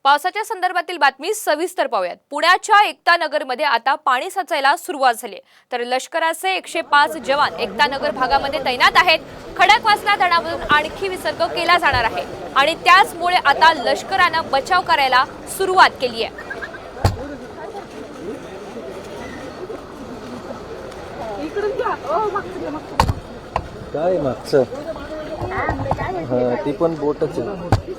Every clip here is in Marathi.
पावसाच्या संदर्भातील बातमी सविस्तर पाहूयात। पुण्याच्या एकता नगरमध्ये आता पाणी साचायला सुरुवात झाली, तर लष्कराचे 105 जवान एकता नगर भागामध्ये तैनात आहेत। खडकवासला धरणामधून आणखी विसर्ग केला जाणार आहे आणि त्याचमुळे आता लष्करानं बचाव करायला सुरुवात केली आहे। काय मागचं ती पण बोटच आहे।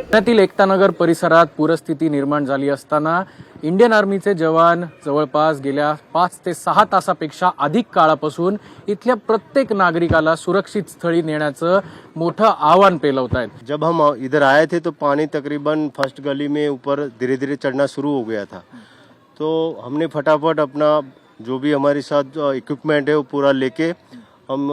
पुण्यातील एकतानगर परिसरात पूरस्थिती निर्माण झाली असताना इंडियन आर्मीचे जवान जवळपास गेल्या 5 ते 6 तासापेक्षा अधिक काळापासून इथल्या प्रत्येक नागरिकाला सुरक्षित स्थळी नेण्याचं मोठं आव्हान पेलवत आहेत। जब हम इधर आए थे तो पानी तकरीबन फर्स्ट गली में ऊपर धीरे धीरे चढ़ना शुरू हो गया था, तो हमने फटाफट अपना जो भी हमारे साथ इक्विपमेंट है वो पूरा लेके हम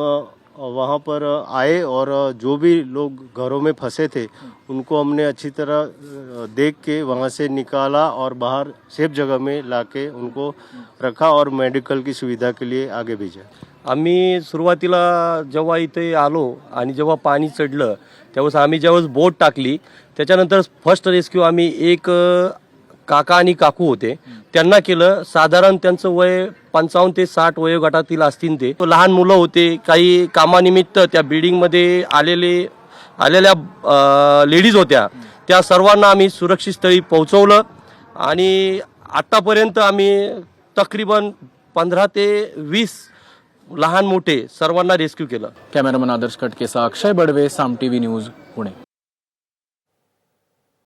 वहाँ पर आए और जो भी लोग घरों में फंसे थे उनको हमने अच्छी तरह देख के वहाँ से निकाला और बाहर सेफ जगह में लाके उनको रखा और मेडिकल की सुविधा के लिए आगे भेजा। आम्ही सुरुवातीला जेव्हा इथे आलो आणि जेव्हा पाणी चढलं त्यावेळेस आम्ही ज्यावेळेस बोट टाकली त्याच्यानंतर फर्स्ट रेस्क्यू आम्ही एक काका आणि काकू होते त्यांना केलं। साधारण त्यांचं वय 55 ते 60 वयोगटातील असतील। ते लहान मुलं होते, काही कामानिमित्त त्या बिल्डिंगमध्ये आलेल्या लेडीज होत्या, त्या सर्वांना आम्ही सुरक्षित स्थळी पोहोचवलं आणि आतापर्यंत आम्ही तकरीबन 15 ते 20 लहान मोठे सर्वांना रेस्क्यू केलं। कॅमेरामन आदर्श कटकेसह अक्षय बडवे, साम टीव्ही न्यूज, पुणे।